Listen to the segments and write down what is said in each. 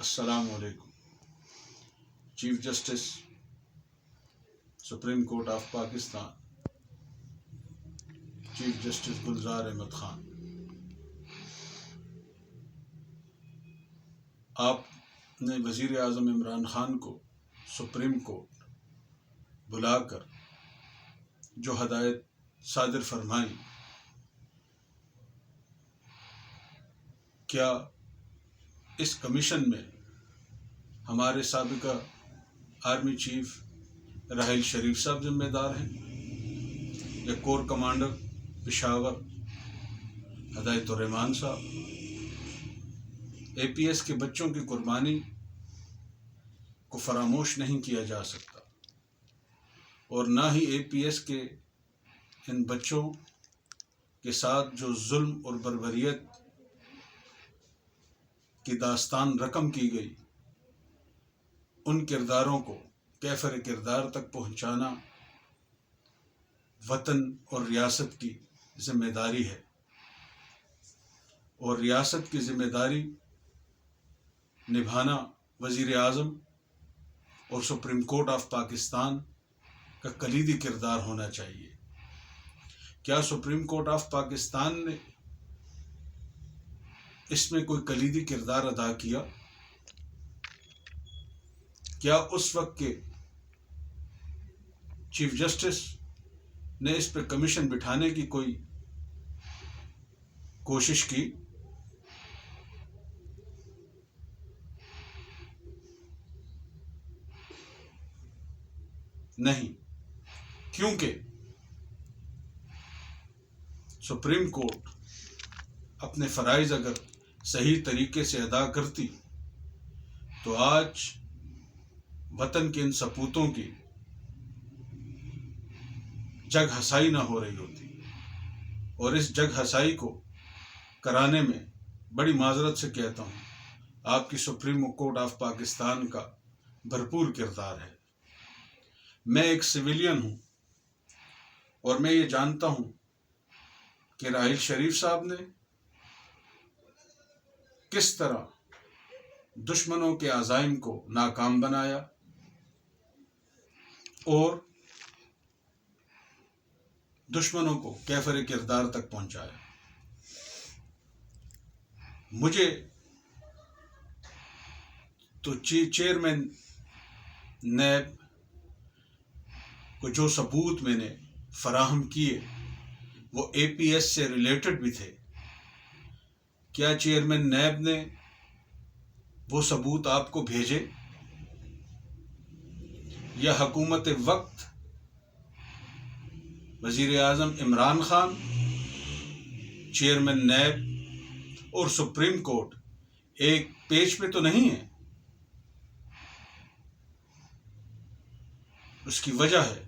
السلام علیکم۔ Chief justice supreme court of Pakistan chief justice Gulzar Ahmed Khan, آپ نے وزیر اعظم عمران خان کو سپریم کورٹ بلا کر جو ہدایت صادر فرمائی، کیا اس کمیشن میں ہمارے سابقہ آرمی چیف راحیل شریف صاحب ذمہ دار ہیں یا کور کمانڈر پشاور ہدایت الرحمان صاحب؟ اے پی ایس کے بچوں کی قربانی کو فراموش نہیں کیا جا سکتا، اور نہ ہی اے پی ایس کے ان بچوں کے ساتھ جو ظلم اور بربریت کی داستان رقم کی گئی، ان کرداروں کو کیفر کردار تک پہنچانا وطن اور ریاست کی ذمہ داری ہے، اور ریاست کی ذمہ داری نبھانا وزیر اعظم اور سپریم کورٹ آف پاکستان کا کلیدی کردار ہونا چاہیے۔ کیا سپریم کورٹ آف پاکستان نے اس میں کوئی کلیدی کردار ادا کیا؟ کیا اس وقت کے چیف جسٹس نے اس پہ کمیشن بٹھانے کی کوئی کوشش کی؟ نہیں، کیونکہ سپریم کورٹ اپنے فرائض اگر صحیح طریقے سے ادا کرتی تو آج وطن کے ان سپوتوں کی جگ ہسائی نہ ہو رہی ہوتی، اور اس جگ ہسائی کو کرانے میں بڑی معذرت سے کہتا ہوں، آپ کی سپریم کورٹ آف پاکستان کا بھرپور کردار ہے۔ میں ایک سویلین ہوں، اور میں یہ جانتا ہوں کہ راحیل شریف صاحب نے کس طرح دشمنوں کے عزائم کو ناکام بنایا اور دشمنوں کو کیفر کردار تک پہنچایا۔ مجھے تو چیئرمین نیب کو جو ثبوت میں نے فراہم کیے وہ اے پی ایس سے ریلیٹڈ بھی تھے۔ کیا چیئرمین نیب نے وہ ثبوت آپ کو بھیجے، یا حکومت وقت وزیر اعظم عمران خان، چیئرمین نیب اور سپریم کورٹ ایک پیج پہ تو نہیں ہے؟ اس کی وجہ ہے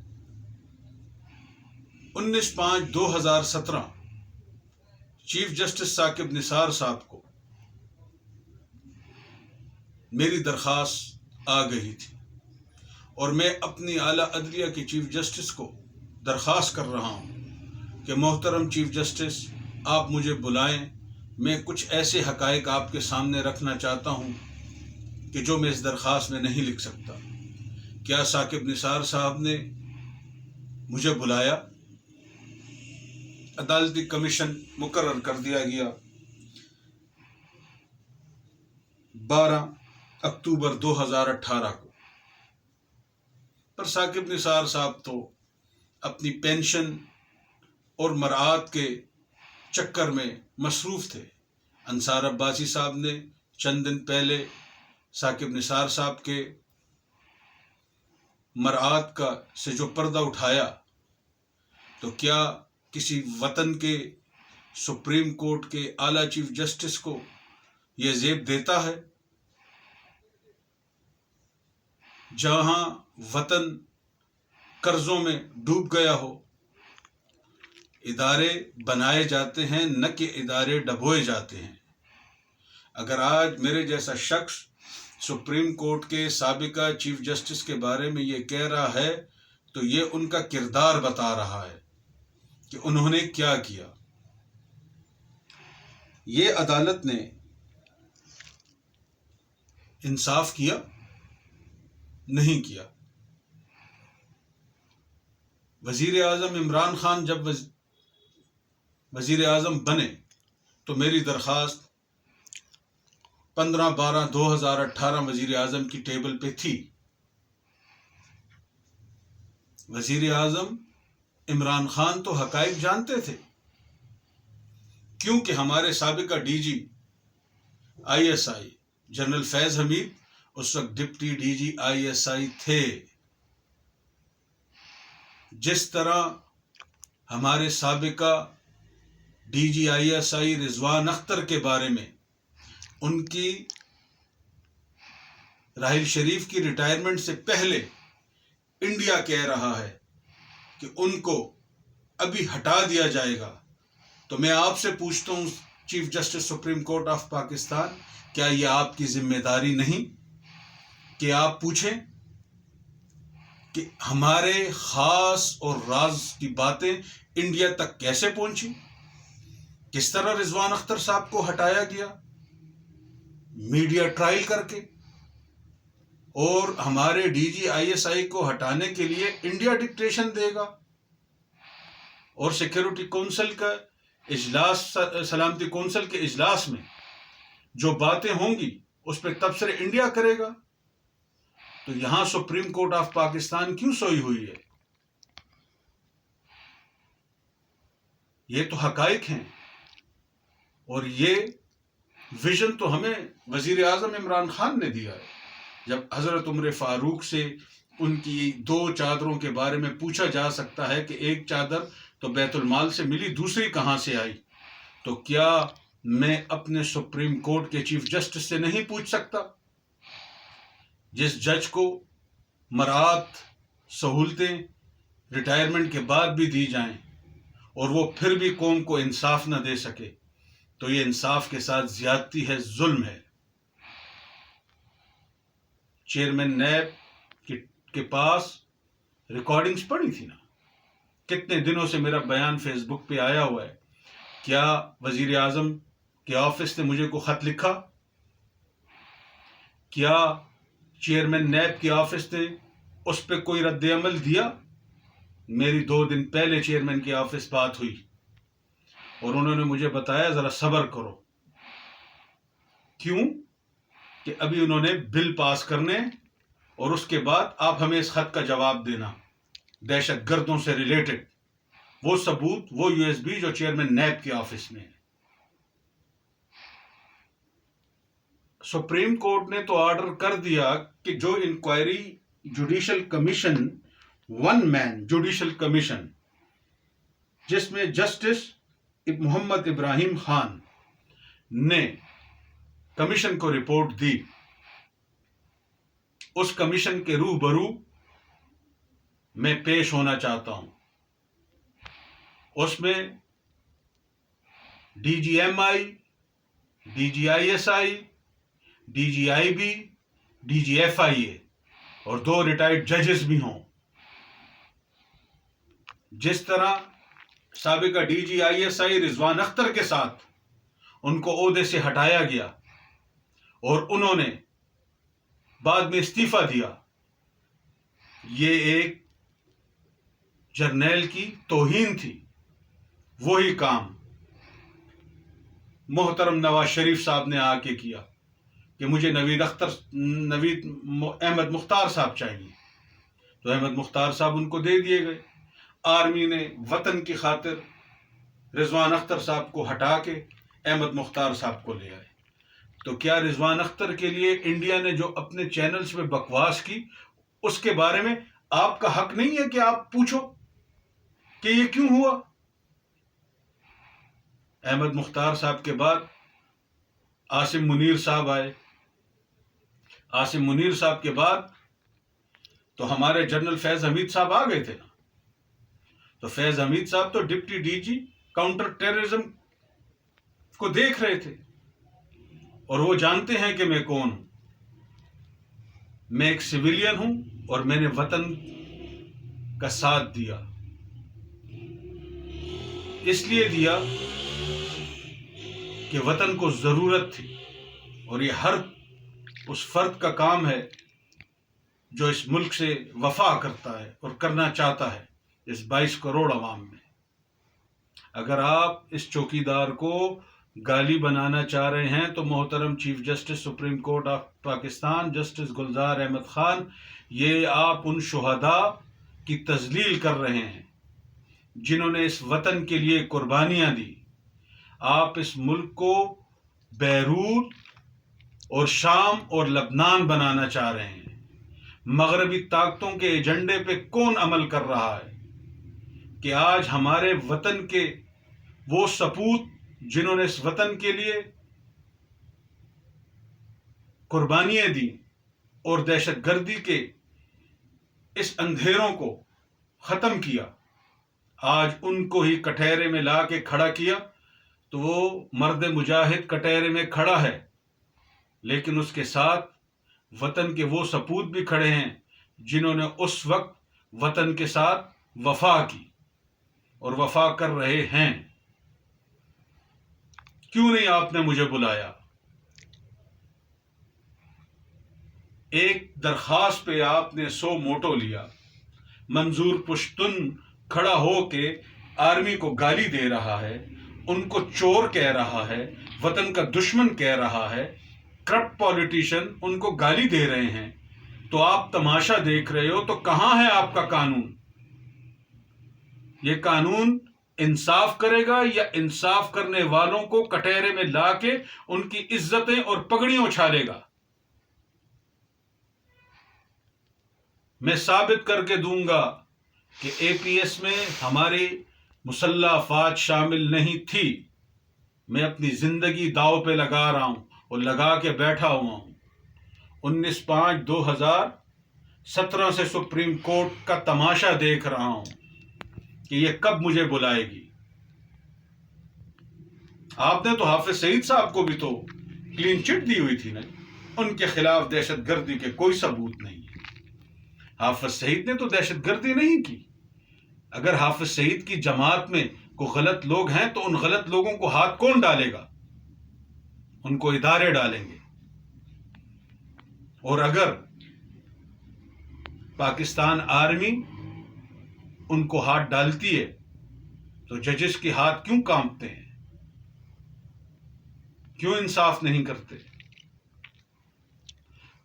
19/5/2017 چیف جسٹس ثاقب نثار صاحب کو میری درخواست آ گئی تھی، اور میں اپنی اعلیٰ عدلیہ کے چیف جسٹس کو درخواست کر رہا ہوں کہ محترم چیف جسٹس، آپ مجھے بلائیں، میں کچھ ایسے حقائق آپ کے سامنے رکھنا چاہتا ہوں کہ جو میں اس درخواست میں نہیں لکھ سکتا۔ کیا ثاقب نثار صاحب نے مجھے بلایا؟ عدالتی کمیشن مقرر کر دیا گیا 12 اکتوبر 2018 کو، پر ثاقب نثار صاحب تو اپنی پینشن اور مراعات کے چکر میں مصروف تھے۔ انصار عباسی صاحب نے چند دن پہلے ثاقب نثار صاحب کے مراعات کا سے جو پردہ اٹھایا، تو کیا کسی وطن کے سپریم کورٹ کے اعلیٰ چیف جسٹس کو یہ زیب دیتا ہے؟ جہاں وطن قرضوں میں ڈوب گیا ہو، ادارے بنائے جاتے ہیں، نہ کہ ادارے ڈبوئے جاتے ہیں۔ اگر آج میرے جیسا شخص سپریم کورٹ کے سابقہ چیف جسٹس کے بارے میں یہ کہہ رہا ہے تو یہ ان کا کردار بتا رہا ہے کہ انہوں نے کیا کیا۔ یہ عدالت نے انصاف کیا؟ نہیں کیا۔ وزیر اعظم عمران خان جب وزیر اعظم بنے تو میری درخواست 15/12/2018 وزیر اعظم کی ٹیبل پہ تھی۔ وزیر اعظم عمران خان تو حقائق جانتے تھے، کیونکہ ہمارے سابقہ ڈی جی ISI جنرل فیض حمید اس وقت ڈپٹی ڈی جی ISI تھے۔ جس طرح ہمارے سابقہ ڈی جی ISI رضوان اختر کے بارے میں ان کی راحیل شریف کی ریٹائرمنٹ سے پہلے انڈیا کہہ رہا ہے کہ ان کو ابھی ہٹا دیا جائے گا، تو میں آپ سے پوچھتا ہوں chief justice supreme court of Pakistan, کیا یہ آپ کی ذمہ داری نہیں کہ آپ پوچھیں کہ ہمارے خاص اور راز کی باتیں انڈیا تک کیسے پہنچی؟ کس طرح رضوان اختر صاحب کو ہٹایا گیا میڈیا ٹرائل کر کے، اور ہمارے ڈی جی ISI کو ہٹانے کے لیے انڈیا ڈکٹیشن دے گا، اور سیکیورٹی کونسل کا اجلاس، سلامتی کونسل کے اجلاس میں جو باتیں ہوں گی اس پہ تبصرے انڈیا کرے گا۔ تو یہاں سپریم کورٹ آف پاکستان کیوں سوئی ہوئی ہے؟ یہ تو حقائق ہیں، اور یہ ویژن تو ہمیں وزیر اعظم عمران خان نے دیا ہے۔ جب حضرت عمر فاروق سے ان کی 2 چادروں کے بارے میں پوچھا جا سکتا ہے کہ ایک چادر تو بیت المال سے ملی، دوسری کہاں سے آئی، تو کیا میں اپنے سپریم کورٹ کے چیف جسٹس سے نہیں پوچھ سکتا؟ جس جج کو مراعات سہولتیں ریٹائرمنٹ کے بعد بھی دی جائیں اور وہ پھر بھی قوم کو انصاف نہ دے سکے، تو یہ انصاف کے ساتھ زیادتی ہے، ظلم ہے۔ چیئرمین نیب کے پاس ریکارڈنگز پڑی تھی نا، کتنے دنوں سے میرا بیان فیس بک پہ آیا ہوا ہے۔ کیا وزیر اعظم کے آفس نے مجھے کو خط لکھا؟ کیا چیئرمین نیب کے آفس نے اس پہ کوئی رد عمل دیا؟ میری 2 دن پہلے چیئرمین کے آفس بات ہوئی اور انہوں نے مجھے بتایا ذرا صبر کرو۔ کیوں؟ کہ ابھی انہوں نے بل پاس کرنے اور اس کے بعد آپ ہمیں اس خط کا جواب دینا، دہشت گردوں سے ریلیٹڈ وہ ثبوت، وہ USB جو چیئرمین نیب کے آفس میں ہے۔ سپریم کورٹ نے تو آرڈر کر دیا کہ جو انکوائری جوڈیشل کمیشن، 1 مین جوڈیشل کمیشن، جس میں جسٹس محمد ابراہیم خان نے کمیشن کو رپورٹ دی، اس کمیشن کے روبرو میں پیش ہونا چاہتا ہوں۔ اس میں DGMI، DGISI، DGIB، DGFIA اور 2 ریٹائرڈ ججز بھی ہوں۔ جس طرح سابقہ DGISI رضوان اختر کے ساتھ ان کو عہدے سے ہٹایا گیا اور انہوں نے بعد میں استعفیٰ دیا، یہ ایک جرنیل کی توہین تھی۔ وہی کام محترم نواز شریف صاحب نے آ کے کیا کہ مجھے نوید احمد مختار صاحب چاہیے، تو احمد مختار صاحب ان کو دے دیے گئے۔ آرمی نے وطن کی خاطر رضوان اختر صاحب کو ہٹا کے احمد مختار صاحب کو لے آئے۔ تو کیا رضوان اختر کے لیے انڈیا نے جو اپنے چینلز پہ بکواس کی، اس کے بارے میں آپ کا حق نہیں ہے کہ آپ پوچھو کہ یہ کیوں ہوا؟ احمد مختار صاحب کے بعد عاصم منیر صاحب آئے۔ عاصم منیر صاحب کے بعد تو ہمارے جنرل فیض حمید صاحب آ گئے تھے نا، تو فیض حمید صاحب تو deputy D G counter terrorism کو دیکھ رہے تھے، اور وہ جانتے ہیں کہ میں کون ہوں۔ میں ایک سویلین ہوں اور میں نے وطن کا ساتھ دیا، اس لیے دیا کہ وطن کو ضرورت تھی، اور یہ ہر اس فرد کا کام ہے جو اس ملک سے وفا کرتا ہے اور کرنا چاہتا ہے اس 22 کروڑ عوام میں۔ اگر آپ اس چوکیدار کو گالی بنانا چاہ رہے ہیں تو محترم chief justice supreme court of Pakistan justice Gulzar Ahmed Khan, یہ آپ ان شہداء کی تذلیل کر رہے ہیں جنہوں نے اس وطن کے لیے قربانیاں دی۔ آپ اس ملک کو بیروت اور شام اور لبنان بنانا چاہ رہے ہیں۔ مغربی طاقتوں کے ایجنڈے پہ کون عمل کر رہا ہے کہ آج ہمارے وطن کے وہ سپوت جنہوں نے اس وطن کے لیے قربانیاں دی اور دہشت گردی کے اس اندھیروں کو ختم کیا، آج ان کو ہی کٹہرے میں لا کے کھڑا کیا تو وہ مرد مجاہد کٹہرے میں کھڑا ہے، لیکن اس کے ساتھ وطن کے وہ سپوت بھی کھڑے ہیں جنہوں نے اس وقت وطن کے ساتھ وفا کی اور وفا کر رہے ہیں۔ کیوں نہیں آپ نے مجھے بلایا؟ ایک درخواست پہ آپ نے 100 موٹو لیا۔ منظور پشتن کھڑا ہو کے آرمی کو گالی دے رہا ہے، ان کو چور کہہ رہا ہے، وطن کا دشمن کہہ رہا ہے، کرپٹ پولیٹیشین ان کو گالی دے رہے ہیں، تو آپ تماشا دیکھ رہے ہو۔ تو کہاں ہے آپ کا قانون؟ یہ قانون انصاف کرے گا یا انصاف کرنے والوں کو کٹہرے میں لا کے ان کی عزتیں اور پگڑیاں اچھالے گا؟ میں ثابت کر کے دوں گا کہ اے پی ایس میں ہماری مسلح افواج شامل نہیں تھی۔ میں اپنی زندگی داؤ پہ لگا رہا ہوں اور لگا کے بیٹھا ہوا ہوں۔ 19/5/2017 سے سپریم کورٹ کا تماشا دیکھ رہا ہوں کہ یہ کب مجھے بلائے گی۔ آپ نے تو حافظ سعید صاحب کو بھی تو کلین چٹ دی ہوئی تھی نا، ان کے خلاف دہشت گردی کے کوئی ثبوت نہیں ہے۔ حافظ سعید نے تو دہشت گردی نہیں کی۔ اگر حافظ سعید کی جماعت میں کوئی غلط لوگ ہیں تو ان غلط لوگوں کو ہاتھ کون ڈالے گا؟ ان کو ادارے ڈالیں گے۔ اور اگر پاکستان آرمی ان کو ہاتھ ڈالتی ہے تو ججز کے ہاتھ کیوں کانپتے ہیں؟ کیوں انصاف نہیں کرتے؟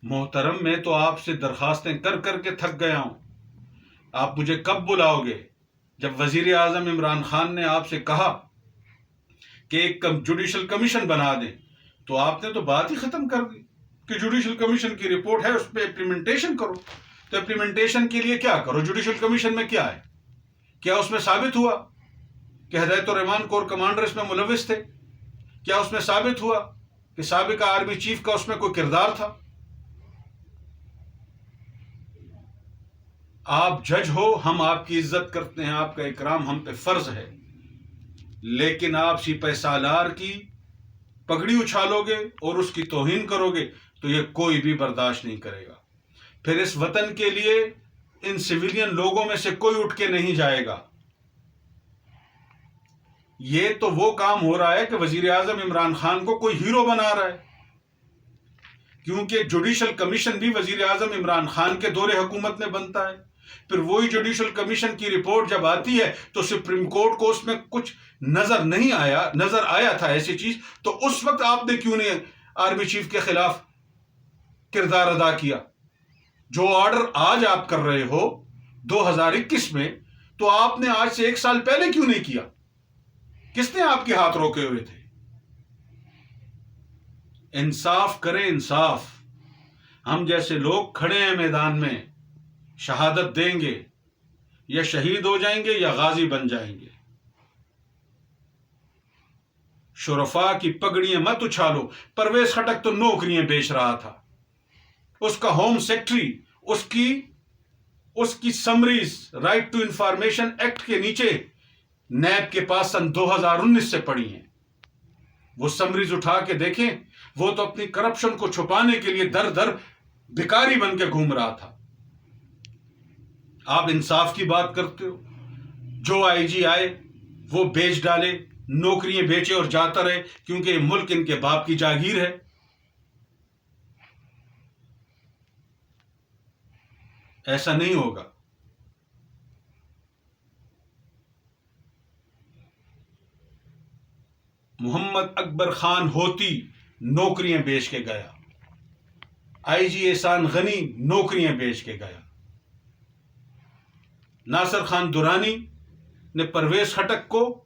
محترم، میں تو آپ سے درخواستیں کر کر کے تھک گیا ہوں۔ آپ مجھے کب بلاؤ گے؟ جب وزیر اعظم عمران خان نے آپ سے کہا کہ ایک جوڈیشل کمیشن بنا دیں تو آپ نے تو بات ہی ختم کر دی کہ جوڈیشل کمیشن کی رپورٹ ہے، اس پہ امپلیمنٹیشن کرو۔ تو امپلیمنٹیشن کے لیے کیا کرو؟ جوڈیشل کمیشن میں کیا ہے؟ کیا اس میں ثابت ہوا کہ ہدایت الرحمان کور کمانڈر اس میں ملوث تھے؟ کیا اس میں ثابت ہوا کہ سابق آرمی چیف کا اس میں کوئی کردار تھا؟ آپ جج ہو، ہم آپ کی عزت کرتے ہیں، آپ کا اکرام ہم پہ فرض ہے، لیکن آپ سپہ سالار کی پگڑی اچھالو گے اور اس کی توہین کرو گے تو یہ کوئی بھی برداشت نہیں کرے گا۔ پھر اس وطن کے لیے ان سویلین لوگوں میں سے کوئی اٹھ کے نہیں جائے گا۔ یہ تو وہ کام ہو رہا ہے کہ وزیر اعظم عمران خان کو کوئی ہیرو بنا رہا ہے، کیونکہ جوڈیشل کمیشن بھی وزیر اعظم عمران خان کے دور حکومت میں بنتا ہے۔ پھر وہی جوڈیشل کمیشن کی رپورٹ جب آتی ہے تو سپریم کورٹ کو اس میں کچھ نظر آیا تھا ایسی چیز، تو اس وقت آپ نے کیوں نہیں آرمی چیف کے خلاف کردار ادا کیا؟ جو آرڈر آج آپ کر رہے ہو 2021 میں، تو آپ نے آج سے 1 سال پہلے کیوں نہیں کیا؟ کس نے آپ کے ہاتھ روکے ہوئے تھے؟ انصاف کریں، انصاف۔ ہم جیسے لوگ کھڑے ہیں میدان میں، شہادت دیں گے، یا شہید ہو جائیں گے یا غازی بن جائیں گے۔ شرفاء کی پگڑیاں مت اچھالو۔ پرویز خٹک تو نوکریاں بیچ رہا تھا، اس کا ہوم سیکٹری اس کی summaries right to information act کے نیچے نیب کے پاس سن 2019 سے پڑی ہیں۔ وہ سمریز اٹھا کے دیکھیں، وہ تو اپنی کرپشن کو چھپانے کے لیے در در بھکاری بن کے گھوم رہا تھا۔ آپ انصاف کی بات کرتے ہو؟ جو آئی جی آئے وہ بیچ ڈالے، نوکریاں بیچے اور جاتا رہے، کیونکہ یہ ملک ان کے باپ کی جاگیر ہے۔ ایسا نہیں ہوگا. محمد اکبر خان ہوتی نوکریاں بیچ کے گیا. آئی جی احسان غنی نوکریاں بیچ کے گیا. ناصر خان درانی نے پرویز خٹک کو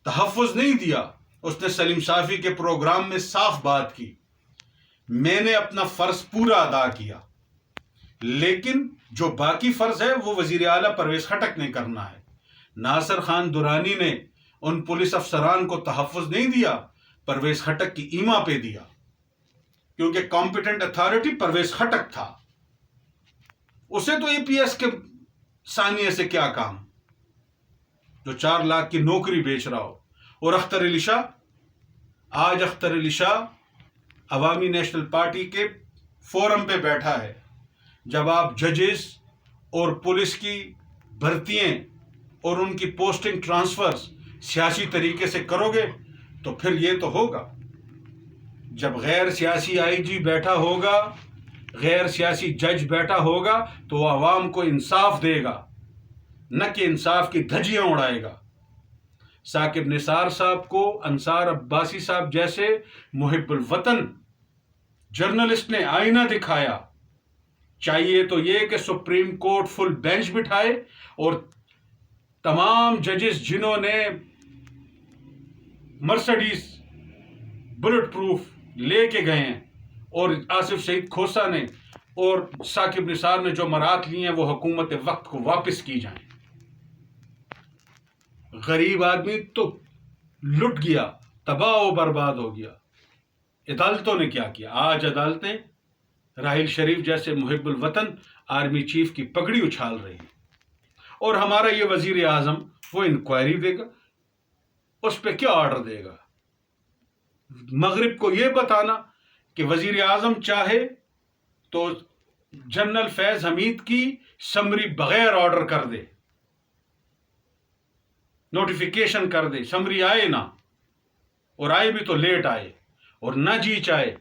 تحفظ نہیں دیا. اس نے سلیم صافی کے پروگرام میں صاف بات کی، میں نے اپنا فرض پورا ادا کیا، لیکن جو باقی فرض ہے وہ وزیر اعلیٰ پرویز خٹک نے کرنا ہے. ناصر خان درانی نے ان پولیس افسران کو تحفظ نہیں دیا، پرویز خٹک کی ایما پہ دیا، کیونکہ کمپیٹنٹ اتھارٹی پرویز خٹک تھا. اسے تو اے پی ایس کے ثانیے سے کیا کام جو 4 لاکھ کی نوکری بیچ رہا ہو. اور اختر علی شاہ، آج اختر علی شاہ عوامی نیشنل پارٹی کے فورم پہ بیٹھا ہے. جب آپ ججز اور پولیس کی بھرتیاں اور ان کی پوسٹنگ ٹرانسفرز سیاسی طریقے سے کرو گے تو پھر یہ تو ہوگا. جب غیر سیاسی آئی جی بیٹھا ہوگا، غیر سیاسی جج بیٹھا ہوگا تو وہ عوام کو انصاف دے گا، نہ کہ انصاف کی دھجیاں اڑائے گا. ثاقب نثار صاحب کو انصار عباسی صاحب جیسے محب الوطن جرنلسٹ نے آئینہ دکھایا. چاہیے تو یہ کہ سپریم کورٹ فل بینچ بٹھائے اور تمام ججز جنہوں نے مرسڈیز بلٹ پروف لے کے گئے ہیں اور آصف سعید کھوسہ نے اور ثاقب نثار نے جو مرات لی ہیں وہ حکومت وقت کو واپس کی جائیں. غریب آدمی تو لٹ گیا، تباہ و برباد ہو گیا. عدالتوں نے کیا کیا؟ آج عدالتیں راحیل شریف جیسے محب الوطن آرمی چیف کی پگڑی اچھال رہی ہیں. اور ہمارا یہ وزیر اعظم وہ انکوائری دے گا، اس پہ کیا آرڈر دے گا؟ مغرب کو یہ بتانا کہ وزیر اعظم چاہے تو جنرل فیض حمید کی سمری بغیر آرڈر کر دے، نوٹیفیکیشن کر دے، سمری آئے نہ، اور آئے بھی تو لیٹ آئے، اور نہ جی چاہے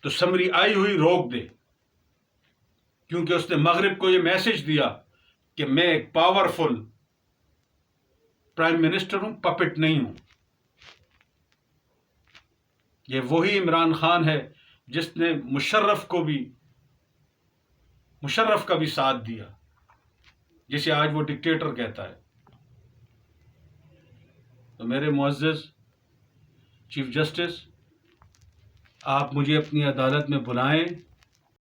تو سمری آئی ہوئی روک دے، کیونکہ اس نے مغرب کو یہ میسج دیا کہ میں ایک پاورفل پرائم منسٹر ہوں، پپٹ نہیں ہوں. یہ وہی عمران خان ہے جس نے مشرف کا بھی ساتھ دیا، جسے آج وہ ڈکٹیٹر کہتا ہے. تو میرے معزز چیف جسٹس، آپ مجھے اپنی عدالت میں بلائیں